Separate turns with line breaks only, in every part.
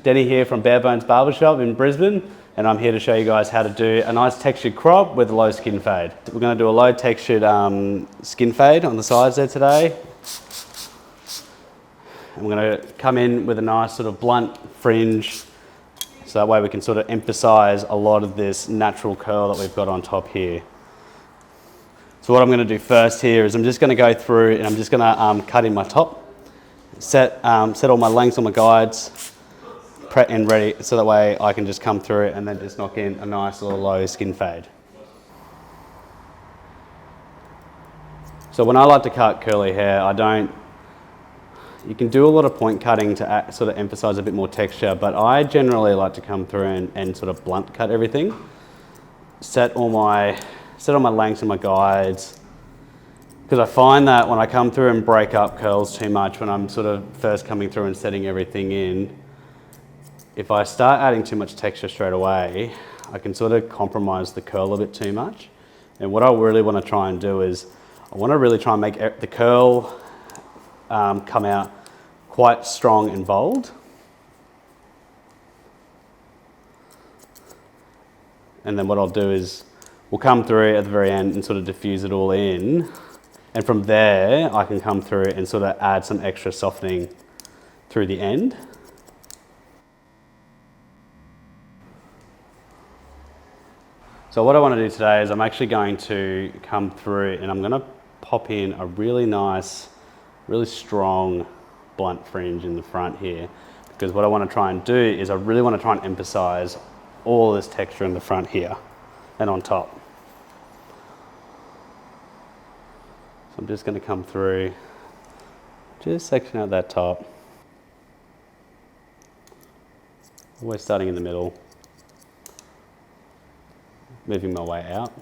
Denny here from Barebones Barbershop in Brisbane, and I'm here to show you guys how to do a nice textured crop with a low skin fade. We're going to do a low textured skin fade on the sides there today. And we're going to come in with a nice sort of blunt fringe, so that way we can sort of emphasize a lot of this natural curl that we've got on top here. So what I'm going to do first here is I'm just going to go through and I'm just going to cut in my top, set all my lengths on my guides, prep and ready, so that way I can just come through and then just knock in a nice little low skin fade. So when I like to cut curly hair, you can do a lot of point cutting to sort of emphasize a bit more texture, but I generally like to come through and sort of blunt cut everything. Set all my lengths and my guides, because I find that when I come through and break up curls too much when I'm sort of first coming through and setting everything in, if I start adding too much texture straight away, I can sort of compromise the curl a bit too much. And what I really want to try and do is, I want to really try and make the curl come out quite strong and bold. And then what I'll do is, we'll come through at the very end and sort of diffuse it all in. And from there, I can come through and sort of add some extra softening through the end. So what I want to do today is I'm actually going to come through and I'm going to pop in a really nice, really strong blunt fringe in the front here. Because what I want to try and do is I really want to try and emphasize all this texture in the front here and on top. So I'm just going to come through, just section out that top. Always starting in the middle. Moving my way out.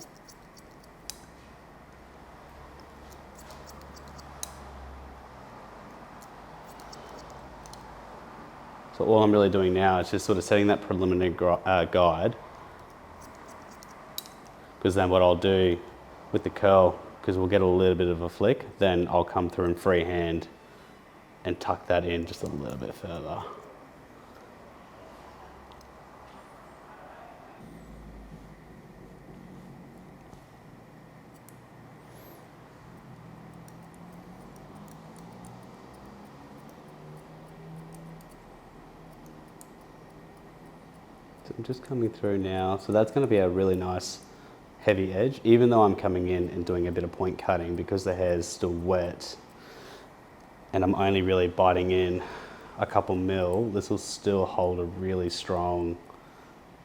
So all I'm really doing now is just sort of setting that preliminary guide. Because then what I'll do with the curl, because we'll get a little bit of a flick, then I'll come through and freehand and tuck that in just a little bit further. So I'm just coming through now, so that's going to be a really nice heavy edge, even though I'm coming in and doing a bit of point cutting, because the hair is still wet and I'm only really biting in a couple mil, this will still hold a really strong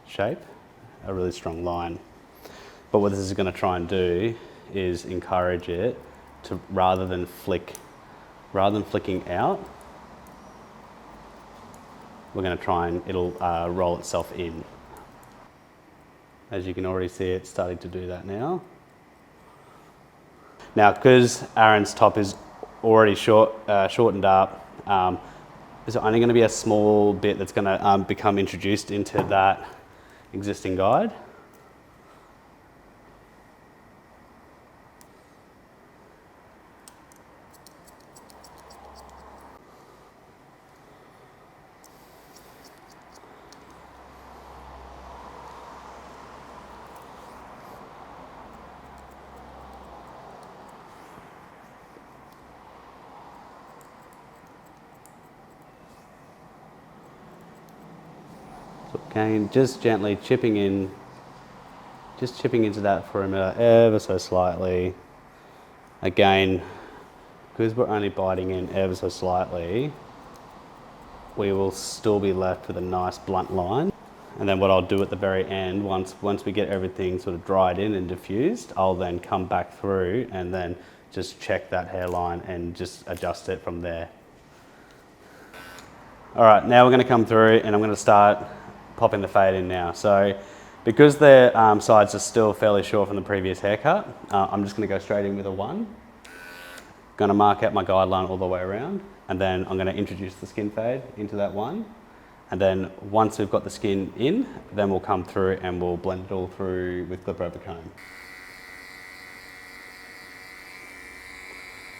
shape, a really strong line. But what this is going to try and do is encourage it to, rather than flicking out, we're going to try and it'll roll itself in. As you can already see, it's starting to do that now. Now, because Aaron's top is already shortened up, there's only going to be a small bit that's going to become introduced into that existing guide. So again, just gently chipping into that perimeter ever so slightly. Again, because we're only biting in ever so slightly, we will still be left with a nice blunt line. And then what I'll do at the very end, once we get everything sort of dried in and diffused, I'll then come back through and then just check that hairline and just adjust it from there. All right, now we're going to come through and I'm going to start popping the fade in now. So because the sides are still fairly short from the previous haircut, I'm just going to go straight in with a 1. Going to mark out my guideline all the way around, and then I'm going to introduce the skin fade into that 1. And then once we've got the skin in, then we'll come through and we'll blend it all through with clip over comb.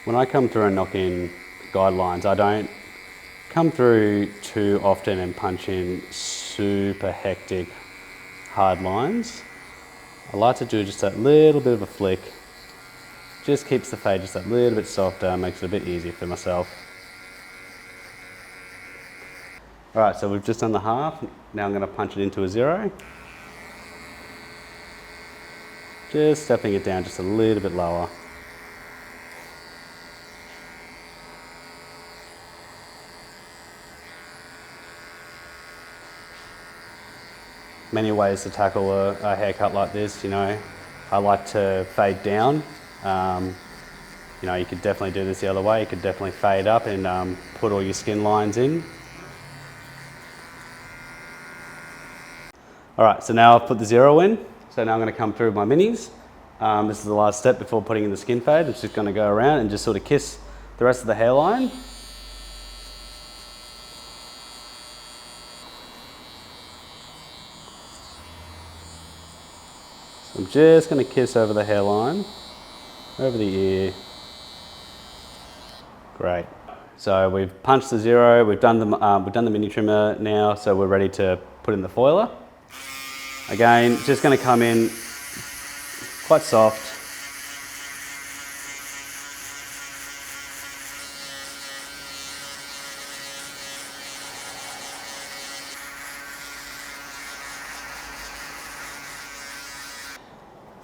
When I come through and knock in guidelines, I don't come through too often and punch in super hectic hard lines. I like to do just that little bit of a flick. Just keeps the fade just that little bit softer, makes it a bit easier for myself. All right, so we've just done the half. Now I'm going to punch it into a 0. Just stepping it down just a little bit lower. Many ways to tackle a haircut like this, you know. I like to fade down. You know, you could definitely do this the other way. You could definitely fade up and put all your skin lines in. All right, so now I've put the 0 in. So now I'm going to come through with my minis. This is the last step before putting in the skin fade. I'm just going to go around and just sort of kiss the rest of the hairline. I'm just going to kiss over the hairline, over the ear. Great. So we've punched the 0. We've done the mini trimmer now, so we're ready to put in the foiler. Again, just going to come in quite soft.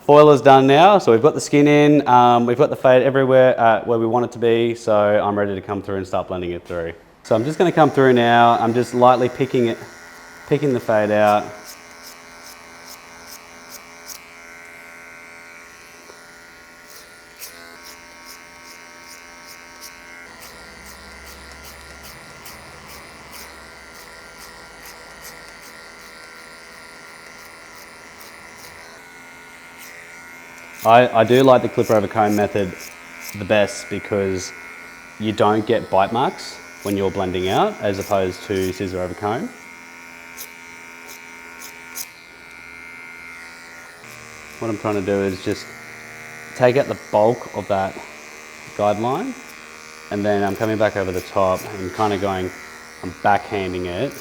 Foiler's done now, so we've got the skin in, we've got the fade everywhere where we want it to be, so I'm ready to come through and start blending it through. So I'm just going to come through now, I'm just lightly picking the fade out. I do like the clipper over comb method the best because you don't get bite marks when you're blending out as opposed to scissor over comb. What I'm trying to do is just take out the bulk of that guideline and then I'm coming back over the top and kind of going, I'm backhanding it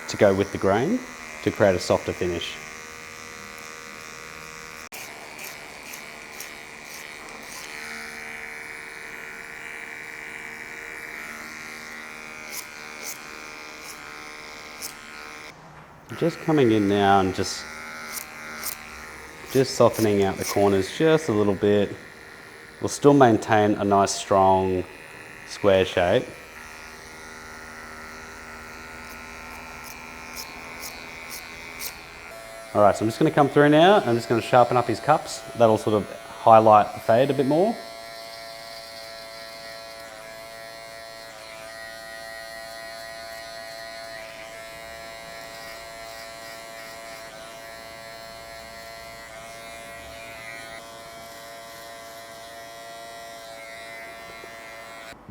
to go with the grain to create a softer finish. Just coming in now and just softening out the corners just a little bit. We'll still maintain a nice strong square shape. All right, so I'm just going to come through now. I'm just going to sharpen up his cups. That'll sort of highlight the fade a bit more.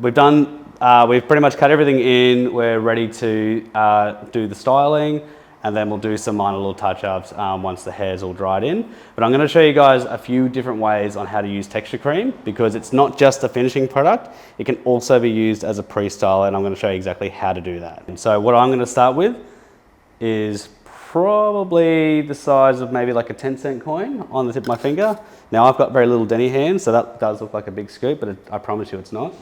We've pretty much cut everything in. We're ready to do the styling and then we'll do some minor little touch-ups once the hair's all dried in. But I'm gonna show you guys a few different ways on how to use texture cream because it's not just a finishing product, it can also be used as a pre-style and I'm gonna show you exactly how to do that. And so what I'm gonna start with is probably the size of maybe like a 10-cent coin on the tip of my finger. Now I've got very little Denny hands, so that does look like a big scoop, but I promise you it's not.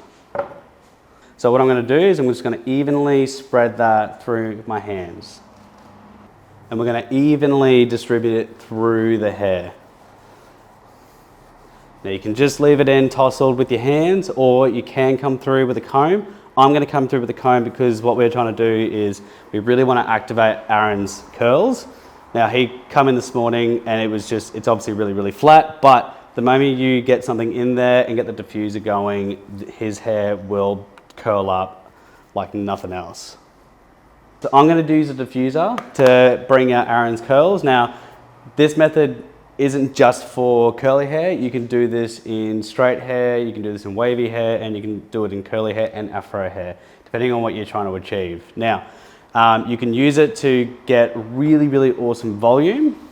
So what I'm going to do is I'm just going to evenly spread that through my hands. And we're going to evenly distribute it through the hair. Now you can just leave it in tousled with your hands or you can come through with a comb. I'm going to come through with a comb because what we're trying to do is we really want to activate Aaron's curls. Now he come in this morning and it's obviously really, really flat, but the moment you get something in there and get the diffuser going, his hair will curl up like nothing else. So I'm going to use a diffuser to bring out Aaron's curls. Now, this method isn't just for curly hair. You can do this in straight hair, you can do this in wavy hair, and you can do it in curly hair and afro hair, depending on what you're trying to achieve. Now, you can use it to get really, really awesome volume.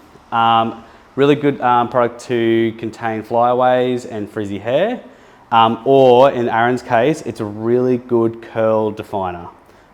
Really good product to contain flyaways and frizzy hair. or in Aaron's case, it's a really good curl definer.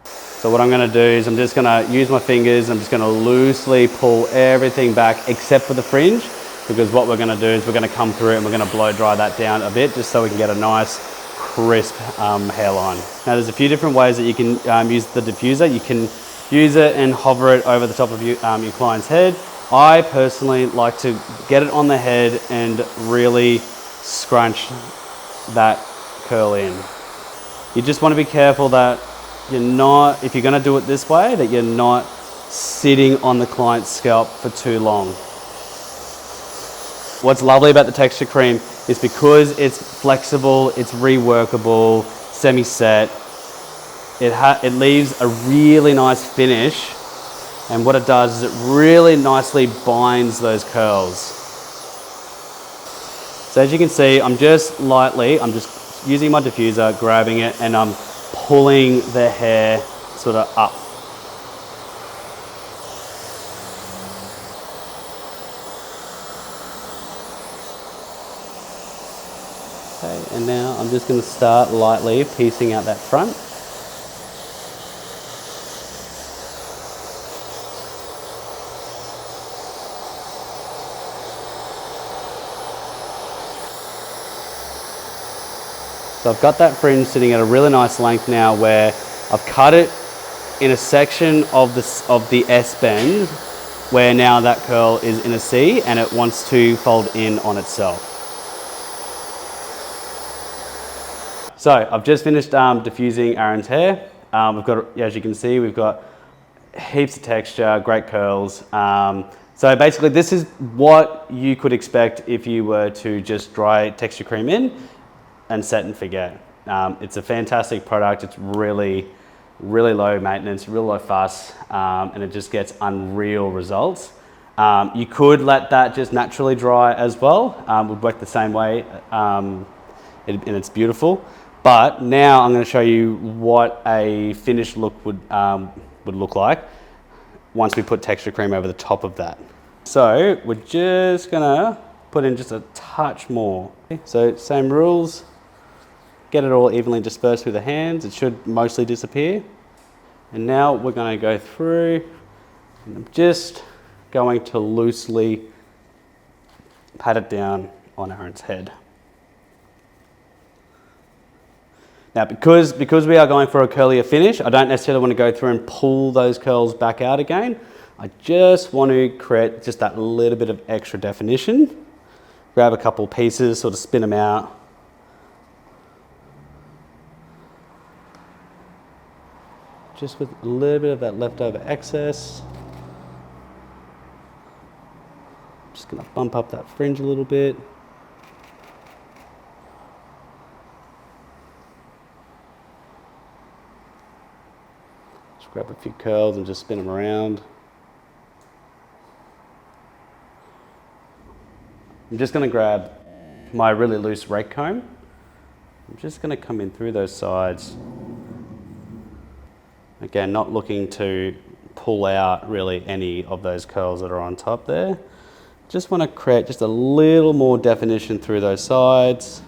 So what I'm gonna do is I'm just gonna use my fingers, I'm just gonna loosely pull everything back except for the fringe, because what we're gonna do is we're gonna come through it and we're gonna blow dry that down a bit just so we can get a nice crisp hairline. Now there's a few different ways that you can use the diffuser. You can use it and hover it over the top of your client's head. I personally like to get it on the head and really scrunch that curl in. You just want to be careful that you're not, if you're going to do it this way, that you're not sitting on the client's scalp for too long. What's lovely about the texture cream is because it's flexible, it's reworkable, semi-set, it leaves a really nice finish, and what it does is it really nicely binds those curls. So as you can see, I'm just using my diffuser, grabbing it, and I'm pulling the hair sort of up. Okay, and now I'm just going to start lightly piecing out that front. So I've got that fringe sitting at a really nice length now, where I've cut it in a section of the S bend, where now that curl is in a C and it wants to fold in on itself. So I've just finished diffusing Aaron's hair. We've got, as you can see, we've got heaps of texture, great curls. So basically this is what you could expect if you were to just dry texture cream in and set and forget. It's a fantastic product. It's really, really low maintenance, real low fuss, and it just gets unreal results. You could let that just naturally dry as well. Would work the same way, and it's beautiful. But now I'm going to show you what a finished look would look like once we put texture cream over the top of that. So we're just going to put in just a touch more. So same rules. Get it all evenly dispersed through the hands. It should mostly disappear. And now we're going to go through, and I'm just going to loosely pat it down on Aaron's head. Now because we are going for a curlier finish, I don't necessarily want to go through and pull those curls back out again. I just want to create just that little bit of extra definition. Grab a couple pieces, sort of spin them out. Just with a little bit of that leftover excess. Just gonna bump up that fringe a little bit. Just grab a few curls and just spin them around. I'm just gonna grab my really loose rake comb. I'm just gonna come in through those sides. Again, not looking to pull out really any of those curls that are on top there. Just want to create just a little more definition through those sides.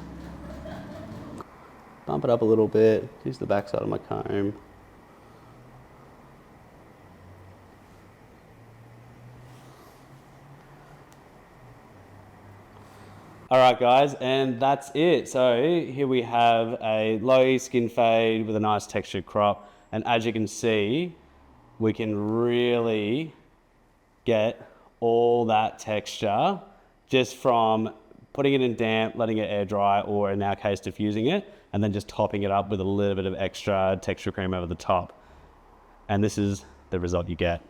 Bump it up a little bit, use the back side of my comb. All right guys, and that's it. So here we have a low skin fade with a nice textured crop. And as you can see, we can really get all that texture just from putting it in damp, letting it air dry, or in our case, diffusing it, and then just topping it up with a little bit of extra texture cream over the top. And this is the result you get.